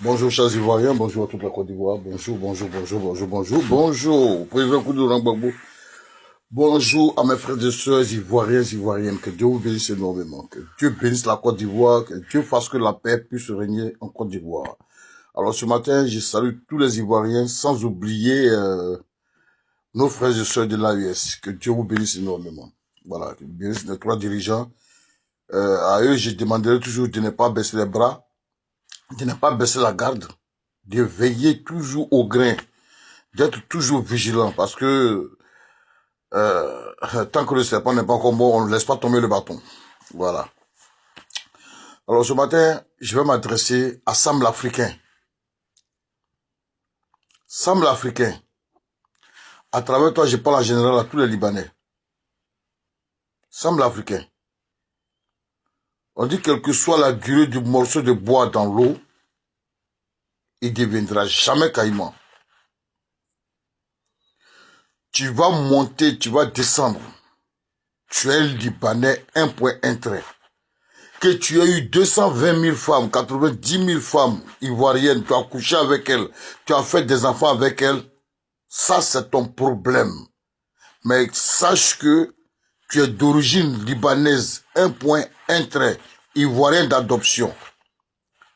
Bonjour chers Ivoiriens, bonjour à toute la Côte d'Ivoire, bonjour, président Koudou Gbagbo, bonjour à mes frères et sœurs ivoiriens, ivoiriennes, que Dieu vous bénisse énormément, que Dieu bénisse la Côte d'Ivoire, que Dieu fasse que la paix puisse régner en Côte d'Ivoire. Alors ce matin, je salue tous les Ivoiriens, sans oublier nos frères et sœurs de l'AES, que Dieu vous bénisse énormément. Voilà, que Dieu bénisse les trois dirigeants. À eux, je demanderai toujours de ne pas baisser les bras, de ne pas baisser la garde, de veiller toujours au grain, d'être toujours vigilant, parce que tant que le serpent n'est pas encore mort, on ne laisse pas tomber le bâton. Voilà. Alors ce matin, je vais m'adresser à Sam l'Africain. Sam l'Africain. À travers toi, je parle en général à tous les Libanais. Sam l'Africain. On dit quelle que soit la durée du morceau de bois dans l'eau, il ne deviendra jamais caïman. Tu vas monter, tu vas descendre. Tu es Libanais, un point, un trait. Que tu aies eu 220 000 femmes, 90 000 femmes ivoiriennes, tu as couché avec elles, tu as fait des enfants avec elles, ça c'est ton problème. Mais sache que tu es d'origine libanaise, un point, un trait, ivoirien d'adoption.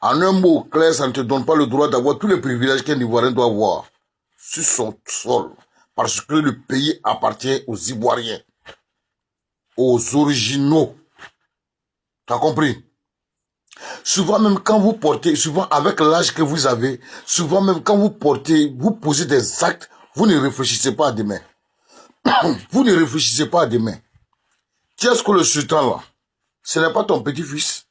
En un mot clair, ça ne te donne pas le droit d'avoir tous les privilèges qu'un Ivoirien doit avoir sur son sol. Parce que le pays appartient aux Ivoiriens, aux originaux. Tu as compris? Souvent même quand vous portez, souvent avec l'âge que vous avez, souvent même quand vous portez, vous posez des actes, vous ne réfléchissez pas à demain. Vous ne réfléchissez pas à demain. Qui est-ce que le sultan là? Ce n'est pas ton petit-fils.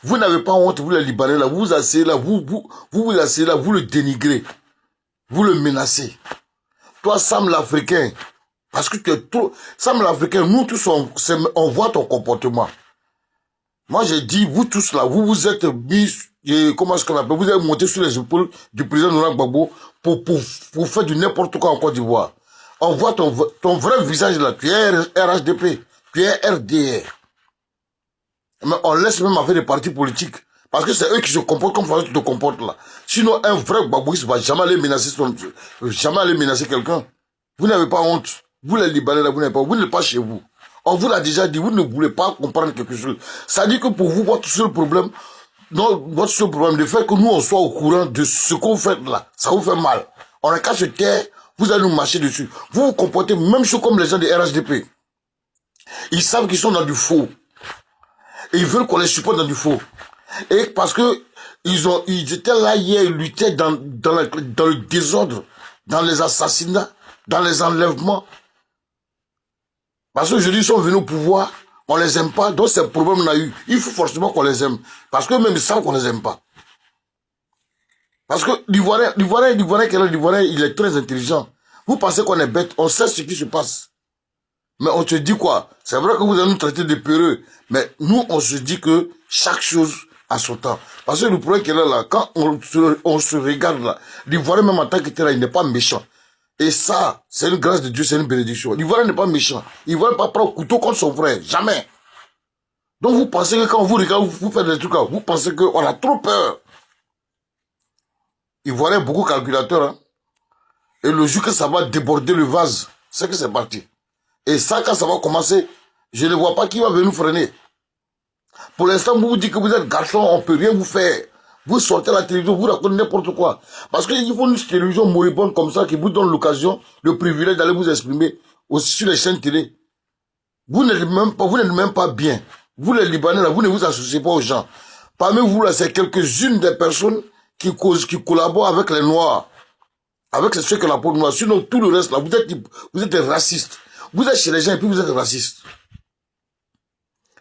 Vous n'avez pas honte, vous les Libanais là, vous vous asseyez là, vous asseyez là, vous le dénigrez. Vous le menacez. Toi, Sam l'Africain, parce que tu es trop... Sam l'Africain, nous tous, on voit ton comportement. Moi, j'ai dit, vous tous là, vous vous êtes mis, comment est-ce qu'on appelle, vous êtes monté sur les épaules du président Laurent Gbagbo pour faire du n'importe quoi en Côte d'Ivoire. On voit ton vrai visage là, tu es RHDP, tu es RDR. Mais on laisse même avec les partis politiques. Parce que c'est eux qui se comportent comme tu te comportes là. Sinon, un vrai Gbagboïs ne va jamais aller menacer quelqu'un. Vous n'avez pas honte. Vous les Libanais là, vous n'êtes pas chez vous. On vous l'a déjà dit, vous ne voulez pas comprendre quelque chose. Ça dit que pour vous, votre seul problème, le fait que nous on soit au courant de ce que vous faites là, ça vous fait mal. On n'a qu'à se taire, vous allez nous marcher dessus. Vous vous comportez même chose comme les gens de RHDP. Ils savent qu'ils sont dans du faux. Et ils veulent qu'on les supporte dans du faux. Et parce que ils étaient là hier, ils luttaient dans le désordre, dans les assassinats, dans les enlèvements. Parce qu'aujourd'hui, ils sont venus au pouvoir, on les aime pas, donc c'est le problème qu'on a eu. Il faut forcément qu'on les aime. Parce que même ils savent qu'on les aime pas. Parce que l'Ivoirien, il est très intelligent. Vous pensez qu'on est bête, on sait ce qui se passe. Mais on se dit quoi? C'est vrai que vous allez nous traiter de peureux, mais nous, on se dit que chaque chose a son temps. Parce que le problème qu'il est là, quand on se regarde là, l'Ivoirien même en tant que tel, il n'est pas méchant. Et ça, c'est une grâce de Dieu, c'est une bénédiction. L'Ivoirien n'est pas méchant. L'Ivoirien ne va pas prendre couteau contre son frère. Jamais. Donc vous pensez que quand vous regardez, vous faites des trucs là, vous pensez qu'on a trop peur. L'Ivoirien est beaucoup calculateur. Hein? Et le jour que ça va déborder le vase, c'est que c'est parti. Et ça, quand ça va commencer, je ne vois pas qui va venir freiner. Pour l'instant, vous vous dites que vous êtes garçon, on ne peut rien vous faire. Vous sortez à la télévision, vous racontez n'importe quoi. Parce qu'il faut une télévision moribonde comme ça qui vous donne l'occasion, le privilège d'aller vous exprimer aussi sur les chaînes télé. Vous n'êtes même pas bien. Vous les Libanais, là, vous ne vous associez pas aux gens. Parmi vous, là, c'est quelques-unes des personnes qui collaborent avec les Noirs. Avec ceux qui ont la peau noire. Sinon, tout le reste, là, vous êtes racistes. Vous êtes chez les gens et puis vous êtes racistes.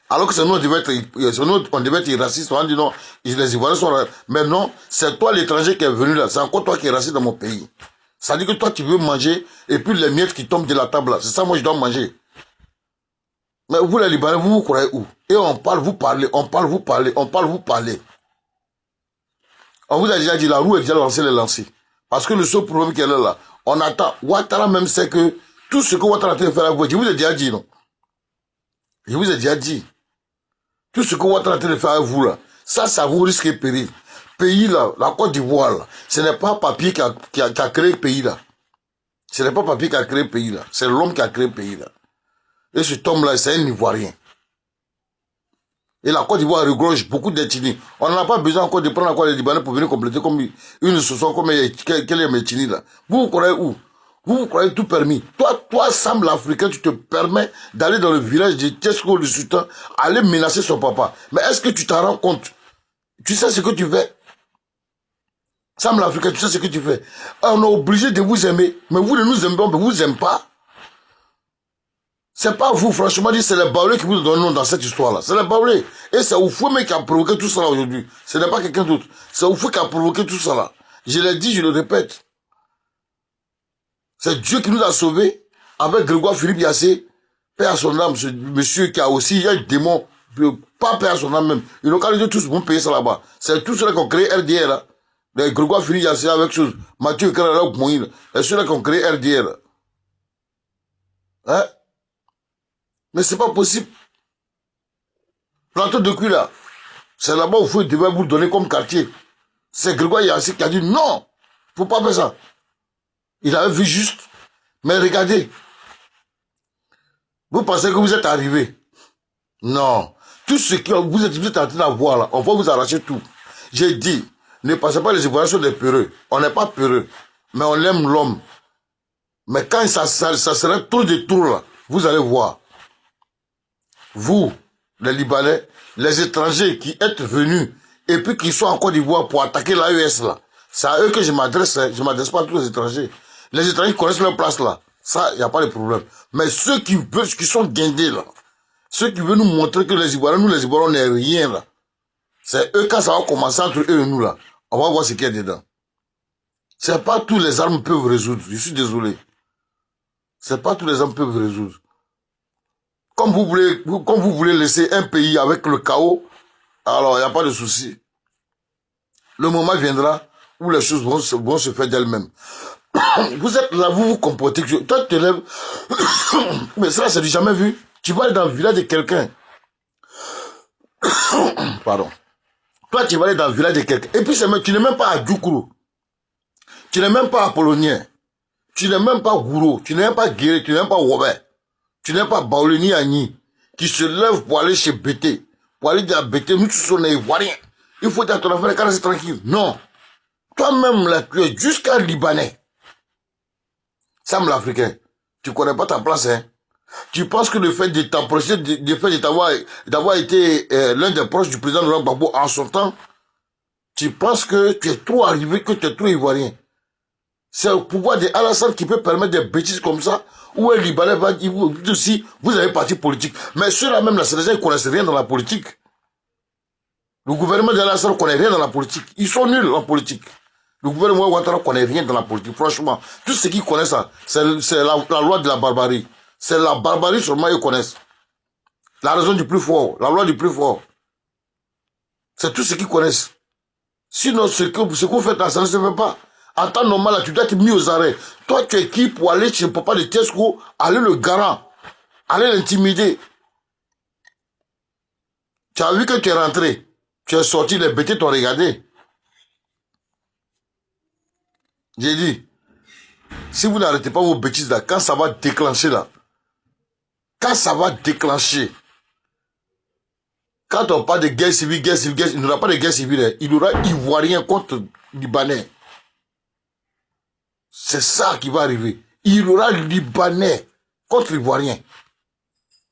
Alors que c'est nous, on devait être raciste. On dit non, les Ivoiriens sont racistes. Mais non, c'est toi l'étranger qui est venu là. C'est encore toi qui es raciste dans mon pays. Ça dit que toi, tu veux manger et puis les miettes qui tombent de la table là. C'est ça, moi, je dois manger. Mais vous, les Libanais, vous croyez où? Et on parle, vous parlez, on parle, vous parlez, on parle, vous parlez. On vous a déjà dit, la roue est déjà lancée, les lancée. Parce que le seul problème qu'elle est là, on attend. Ouattara même sait que tout ce que Ouattara a fait à vous, je vous ai déjà dit, non? Je vous ai déjà dit. Tout ce que Ouattara a fait à vous, là, Ça vous risque de périr. Pays là, la Côte d'Ivoire, là, ce n'est pas papier qui a créé le pays là. Ce n'est pas papier qui a créé le pays là. C'est l'homme qui a créé le pays là. Et cet homme là, c'est un Ivoirien. Et la Côte d'Ivoire regorge beaucoup d'ethnies. On n'a pas besoin encore de prendre encore les Libanais pour venir compléter comme une solution comme quelle est l'ethnie là. Vous croyez où? Vous croyez tout permis. Toi, Sam l'Africain, tu te permets d'aller dans le village de Tesco, le sultan, aller menacer son papa. Mais est-ce que tu t'en rends compte? Tu sais ce que tu fais? Sam l'Africain, tu sais ce que tu fais? On est obligé de vous aimer. Mais vous ne nous aimez pas, on ne vous aime pas. C'est pas vous, franchement, c'est les Baoulés qui vous donnent nom dans cette histoire-là. C'est les Baoulés. Et c'est Oufoué qui a provoqué tout ça aujourd'hui. Ce n'est pas quelqu'un d'autre. C'est Oufoué qui a provoqué tout ça là. Je l'ai dit, je le répète. C'est Dieu qui nous a sauvés avec Grégoire Philippe Yassé, paix à son âme, ce monsieur qui a aussi, il y a un démon, pas paix à son âme même. Ils n'ont qu'à dire tous vont payer ça là-bas. C'est tous ceux qui ont créé RDR là. Les Grégoire Philippe Yassé avec chose. Mathieu Karala ou Moïne. C'est ceux-là qui ont créé RDR là. Hein? Mais c'est pas possible. Plateau de cuir là. C'est là-bas où il faut devait vous donner comme quartier. C'est Grégoire Yassé qui a dit non. Faut pas faire ça. Il avait vu juste. Mais regardez. Vous pensez que vous êtes arrivé. Non. Tout ce que vous êtes en train de voir là, on va vous arracher tout. J'ai dit, ne passez pas les évaluations des peureux. On n'est pas peureux. Mais on aime l'homme. Mais quand ça serait trop de trous là, vous allez voir. Vous, les Libanais, les étrangers qui êtes venus et puis qui sont en Côte d'Ivoire pour attaquer l'AES là, c'est à eux que je m'adresse. Je ne m'adresse pas à tous les étrangers. Les étrangers qui connaissent leur place là, ça, il n'y a pas de problème. Mais ceux qui sont guindés là, ceux qui veulent nous montrer que les Ivoiriens, nous les Ivoiriens, on n'est rien là. C'est eux, quand ça va commencer entre eux et nous là, on va voir ce qu'il y a dedans. C'est pas tous les armes peuvent résoudre. Je suis désolé. C'est pas tous les armes peuvent résoudre. Comme vous voulez laisser un pays avec le chaos, alors il n'y a pas de souci. Le moment viendra où les choses vont se faire d'elles-mêmes. Vous êtes là, vous vous comportez. Toi, tu te lèves. Mais ça, c'est du jamais vu. Tu vas aller dans le village de quelqu'un. Pardon. Toi, tu vas aller dans le village de quelqu'un. Et puis, tu n'es même pas à Djoukuru. Tu n'es même pas Apollonien. Tu n'es même pas Gouro. Tu n'es même pas Guéré. Tu n'es même pas Robert. Tu n'es pas Baoulé ni Agni. Qui se lève pour aller chez Bété. Pour aller dire à Bété, nous tous on est Ivoiriens. Il faut dire à ton affaire, quand c'est tranquille. Non. Toi-même, là, tu es jusqu'à Libanais. Sam l'Africain. Tu connais pas ta place, hein. Tu penses que le fait de t'approcher, d'avoir été l'un des proches du président Laurent Gbagbo en son temps, tu penses que tu es trop arrivé, que tu es trop ivoirien. C'est le pouvoir de Alassane qui peut permettre des bêtises comme ça, où un Libanais va dire aussi, vous avez parti politique. Mais ceux-là même, là, c'est les gens qui ne connaissent rien dans la politique. Le gouvernement d'Alassane ne connaît rien dans la politique. Ils sont nuls en politique. Le gouvernement Ouattara ne connaît rien dans la politique. Franchement, tout ce qu'ils connaissent, c'est la loi de la barbarie. C'est la barbarie seulement qu'ils connaissent. La raison du plus fort, la loi du plus fort. C'est tout ce qu'ils connaissent. Sinon, ce que vous faites là, ça ne se fait pas. En temps normal, là, tu dois être mis aux arrêts. Toi, tu es qui pour aller chez le papa de Tesco, aller le garant, aller l'intimider. Tu as vu que tu es rentré. Tu es sorti, les bêtés t'ont regardé. J'ai dit, si vous n'arrêtez pas vos bêtises là, quand ça va déclencher là, quand ça va déclencher, quand on parle de guerre civile, il n'y aura pas de guerre civile, il y aura Ivoirien contre Libanais. C'est ça qui va arriver. Il y aura Libanais contre Ivoirien.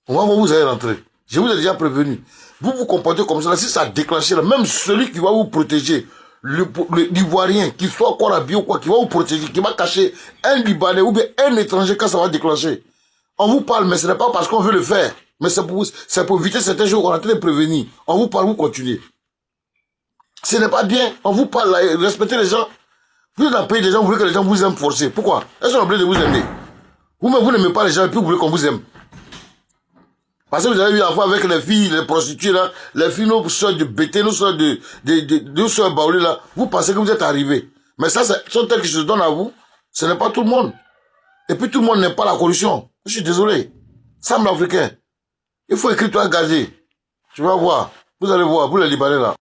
On va voir où vous allez rentrer. Je vous ai déjà prévenu. Vous vous comportez comme ça, si ça a déclenché, là, même celui qui va vous protéger, l'Ivoirien, qu'il soit encore habillé ou quoi, qui va vous protéger, qui va cacher un Libanais ou bien un étranger quand ça va déclencher. On vous parle, mais ce n'est pas parce qu'on veut le faire. Mais c'est pour éviter certains jours qu'on est en train de prévenir. On vous parle, vous continuez. Ce n'est pas bien. On vous parle, là, respectez les gens. Vous êtes dans le pays des gens, vous voulez que les gens vous aiment forcer. Pourquoi? Est-ce qu'on a obligé de vous aimer? Vous-même, vous n'aimez pas les gens et puis vous voulez qu'on vous aime. Parce que vous avez eu affaire avec les filles, les prostituées là, les filles, nos soeurs de Bété, nos soeurs de soeurs Baoulé là, vous pensez que vous êtes arrivés. Mais ça, sont tels qui se donnent à vous. Ce n'est pas tout le monde. Et puis tout le monde n'aime pas la corruption. Je suis désolé. Sam l'Africain. Il faut écrire toi gazé. Tu vas voir. Vous allez voir, vous les Libanais là.